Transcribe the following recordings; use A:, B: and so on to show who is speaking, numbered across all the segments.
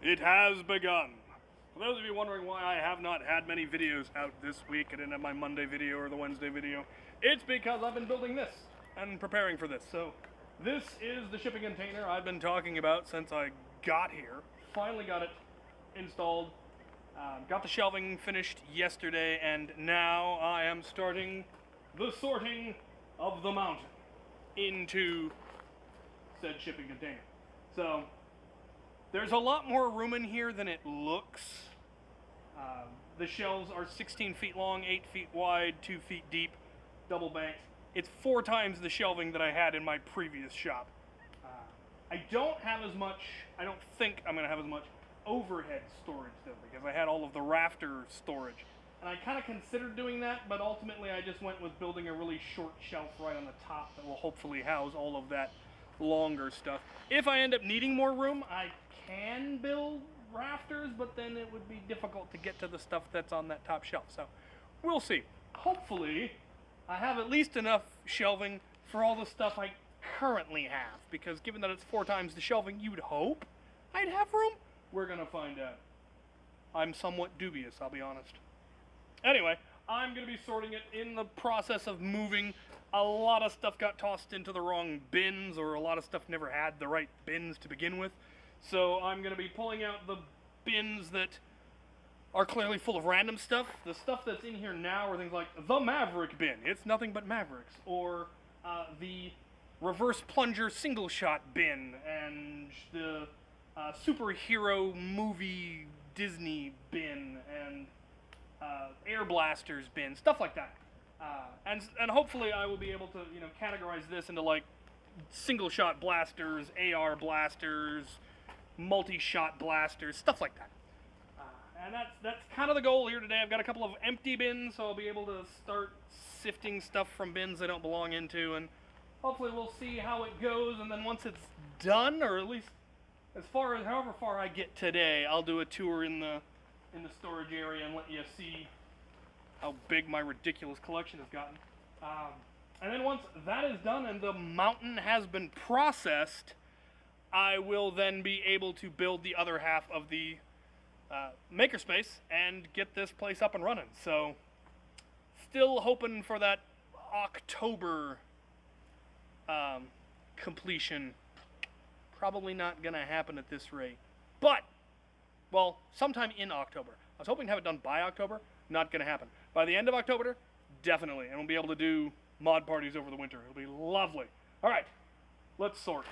A: It has begun. For those of you wondering why I have not had many videos out this week, I didn't have my Monday video or the Wednesday video, it's because I've been building this and preparing for this. So this is the shipping container I've been talking about since I got here. Finally got it installed, got the shelving finished yesterday, and now I am starting the sorting of the mountain into said shipping container. So there's a lot more room in here than it looks. The shelves are 16 feet long, 8 feet wide, 2 feet deep, double banked. It's 4 times the shelving that I had in my previous shop. I don't think I'm going to have as much overhead storage though, because I had all of the rafter storage. And I kind of considered doing that, but ultimately I just went with building a really short shelf right on the top that will hopefully house all of that longer stuff. If I end up needing more room, I can build rafters, but then it would be difficult to get to the stuff that's on that top shelf. So we'll see. Hopefully I have at least enough shelving for all the stuff I currently have, because given that it's 4 times the shelving, you'd hope I'd have room. We're gonna find out. I'm somewhat dubious, I'll be honest. Anyway, I'm gonna be sorting it. In the process of moving, a lot of stuff got tossed into the wrong bins, or a lot of stuff never had the right bins to begin with. So I'm going to be pulling out the bins that are clearly full of random stuff. The stuff that's in here now are things like the Maverick bin. It's nothing but Mavericks. Or the reverse plunger single shot bin. And the superhero movie Disney bin. And air blasters bin. Stuff like that. And hopefully I will be able to, categorize this into like single shot blasters, AR blasters, multi-shot blasters, stuff like that. And that's kind of the goal here today. I've got a couple of empty bins, so I'll be able to start sifting stuff from bins they don't belong into, and hopefully we'll see how it goes. And then once it's done, or at least however far I get today, I'll do a tour in the storage area and let you see how big my ridiculous collection has gotten. And then once that is done and the mountain has been processed, I will then be able to build the other half of the makerspace and get this place up and running. So, still hoping for that October completion. Probably not going to happen at this rate. But, well, sometime in October. I was hoping to have it done by October. Not going to happen. By the end of October, definitely. And we'll be able to do mod parties over the winter. It'll be lovely. All right, let's sort.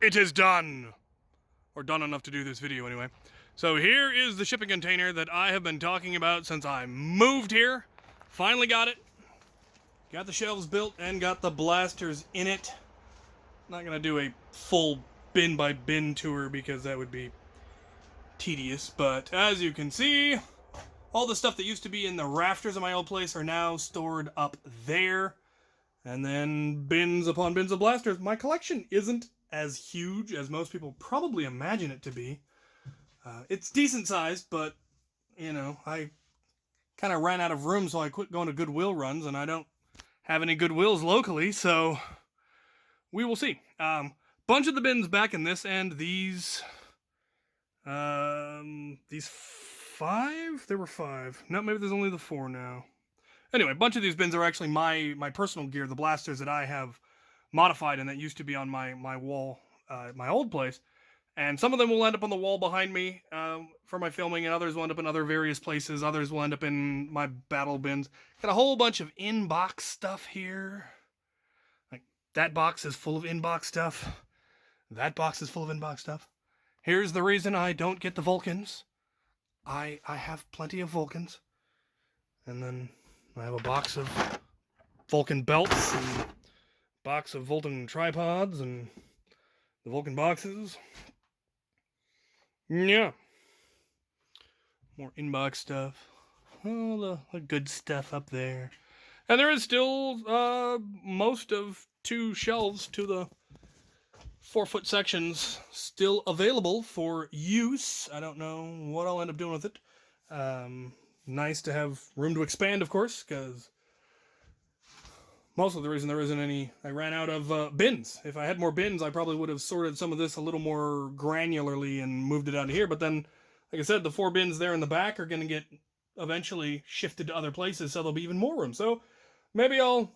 A: it is done. Or done enough to do this video anyway. So here is the shipping container that I have been talking about since I moved here. Finally got it. Got the shelves built and got the blasters in it. Not gonna do a full bin by bin tour because that would be tedious, but as you can see, all the stuff that used to be in the rafters of my old place are now stored up there. And then bins upon bins of blasters. My collection isn't as huge as most people probably imagine it to be. It's decent sized, but, you know, I kind of ran out of room, so I quit going to Goodwill runs, and I don't have any Goodwills locally, so we will see. Bunch of the bins back in this end. These 5? There were 5. No, maybe there's only the 4 now. Anyway, a bunch of these bins are actually my personal gear, the blasters that I have modified and that used to be on my wall at my old place. And some of them will end up on the wall behind me for my filming, and others will end up in other various places. Others will end up in my battle bins. Got a whole bunch of in-box stuff here. Like, that box is full of in-box stuff. That box is full of in-box stuff. Here's the reason I don't get the Vulcans. I have plenty of Vulcans. And then I have a box of Vulcan belts and a box of Vulcan tripods and the Vulcan boxes. Yeah. More inbox stuff. All the good stuff up there. And there is still most of 2 shelves to the 4-foot sections still available for use. I don't know what I'll end up doing with it. Nice to have room to expand, of course, because most of the reason there isn't any, I ran out of bins. If I had more bins, I probably would have sorted some of this a little more granularly and moved it out of here. But then, like I said, the 4 bins there in the back are going to get eventually shifted to other places, so there'll be even more room. So maybe I'll,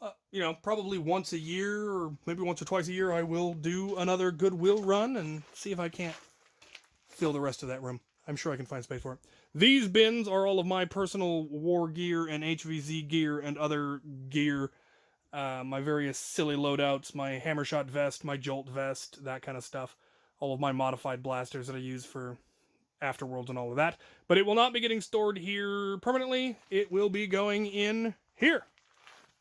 A: probably once a year or maybe once or twice a year, I will do another Goodwill run and see if I can't fill the rest of that room. I'm sure I can find space for it. These bins are all of my personal war gear and HVZ gear and other gear. My various silly loadouts, my hammershot vest, my jolt vest, that kind of stuff. All of my modified blasters that I use for Afterworlds and all of that. But it will not be getting stored here permanently. It will be going in here.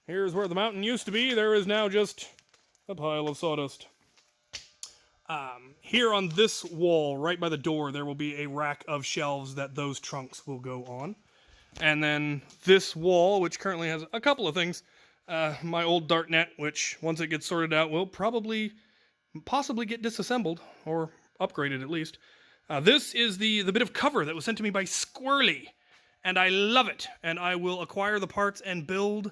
A: Here's where the mountain used to be. There is now just a pile of sawdust. Here on this wall, right by the door, there will be a rack of shelves that those trunks will go on. And then this wall, which currently has a couple of things, my old dart net, which once it gets sorted out will possibly get disassembled, or upgraded at least. This is the bit of cover that was sent to me by Squirrely, and I love it. And I will acquire the parts and build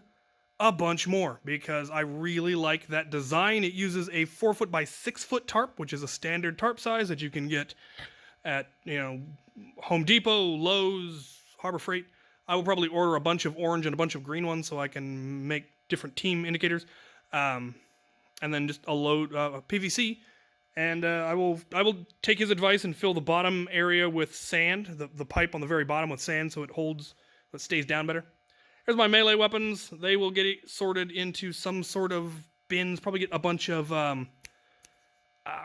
A: a bunch more, because I really like that design. It uses a 4-foot by 6-foot tarp, which is a standard tarp size that you can get at, Home Depot, Lowe's, Harbor Freight. I will probably order a bunch of orange and a bunch of green ones so I can make different team indicators. And then just a load of PVC. And I will take his advice and fill the bottom area with sand, the pipe on the very bottom with sand, so it stays down better. Here's my melee weapons. They will get sorted into some sort of bins. Probably get a bunch of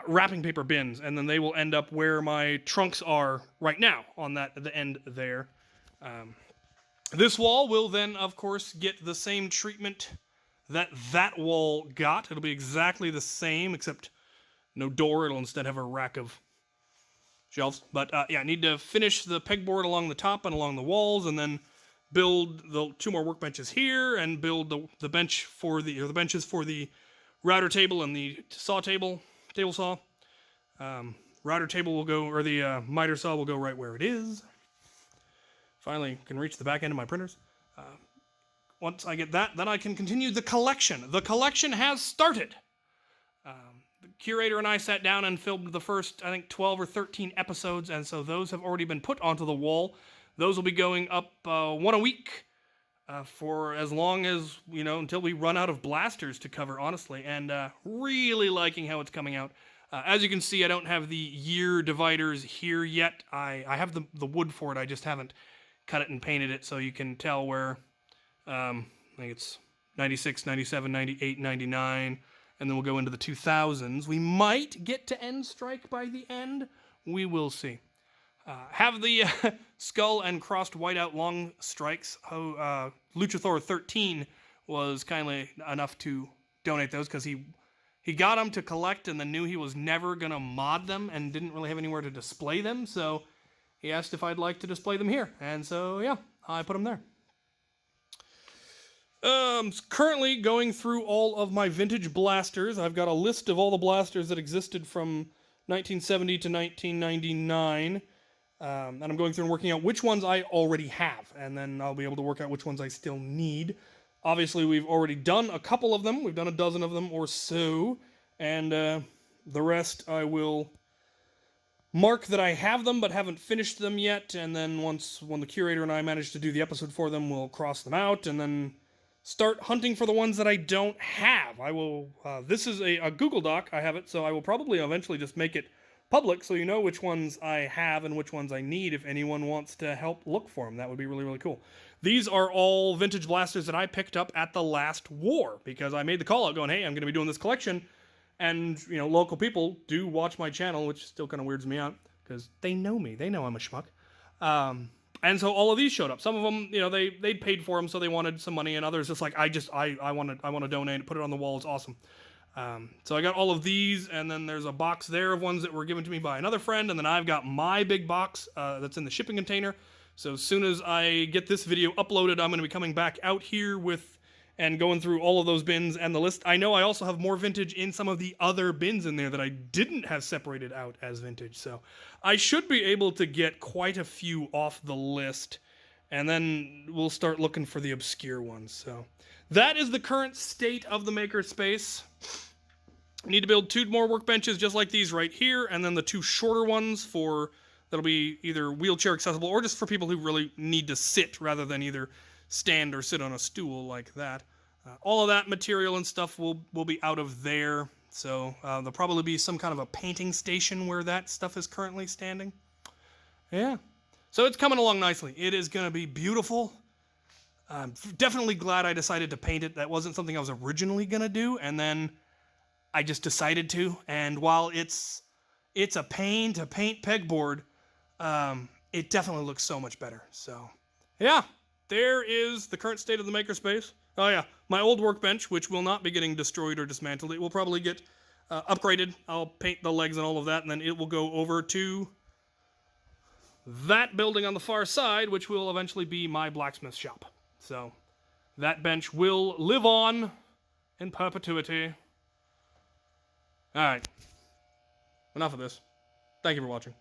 A: wrapping paper bins, and then they will end up where my trunks are right now on the end there. This wall will then, of course, get the same treatment that wall got. It'll be exactly the same, except no door. It'll instead have a rack of shelves. But I need to finish the pegboard along the top and along the walls, and then build the 2 more workbenches here, and build the benches for the router table and the table saw. Router table will go, or the miter saw will go right where it is. Finally, can reach the back end of my printers. Once I get that, then I can continue the collection. The collection has started. The curator and I sat down and filmed the first, I think, 12 or 13 episodes, and so those have already been put onto the wall. Those will be going up 1 a week for as long as, until we run out of blasters to cover, honestly. And really liking how it's coming out. As you can see, I don't have the year dividers here yet. I have the wood for it. I just haven't cut it and painted it so you can tell where, I think it's 96, 97, 98, 99. and then we'll go into the 2000s. We might get to End Strike by the end. We will see. Have the skull and crossed whiteout long strikes. Luchathor 13 was kindly enough to donate those because he got them to collect and then knew he was never going to mod them and didn't really have anywhere to display them. So he asked if I'd like to display them here. And so, yeah, I put them there. Currently going through all of my vintage blasters. I've got a list of all the blasters that existed from 1970 to 1999. And I'm going through and working out which ones I already have. And then I'll be able to work out which ones I still need. Obviously, we've already done a couple of them. We've done a dozen of them or so. And the rest I will mark that I have them but haven't finished them yet. And then when the curator and I manage to do the episode for them, we'll cross them out and then start hunting for the ones that I don't have. I will. This is a Google Doc. I have it, so I will probably eventually just make it public so you know which ones I have and which ones I need if anyone wants to help look for them. That would be really, really cool. These are all vintage blasters that I picked up at the last war because I made the call out going, hey, I'm going to be doing this collection. And, you know, local people do watch my channel, which still kind of weirds me out because they know me. They know I'm a schmuck. And so all of these showed up. Some of them, you know, they'd paid for them, so they wanted some money, and others just like, I want to donate, put it on the wall. It's awesome. So I got all of these, and then there's a box there of ones that were given to me by another friend, and then I've got my big box that's in the shipping container. So as soon as I get this video uploaded, I'm going to be coming back out here and going through all of those bins and the list. I know I also have more vintage in some of the other bins in there that I didn't have separated out as vintage. So I should be able to get quite a few off the list, and then we'll start looking for the obscure ones. So that is the current state of the makerspace. I need to build 2 more workbenches just like these right here, and then the 2 shorter ones that'll be either wheelchair accessible or just for people who really need to sit rather than either stand or sit on a stool like that. All of that material and stuff will be out of there. So there'll probably be some kind of a painting station where that stuff is currently standing. Yeah. So it's coming along nicely. It is going to be beautiful. I'm definitely glad I decided to paint it. That wasn't something I was originally going to do, and then I just decided to. And while it's a pain to paint pegboard, it definitely looks so much better. So, yeah. There is the current state of the makerspace. Oh yeah, my old workbench, which will not be getting destroyed or dismantled. It will probably get upgraded. I'll paint the legs and all of that, and then it will go over to that building on the far side, which will eventually be my blacksmith shop. So that bench will live on in perpetuity. Alright. Enough of this. Thank you for watching.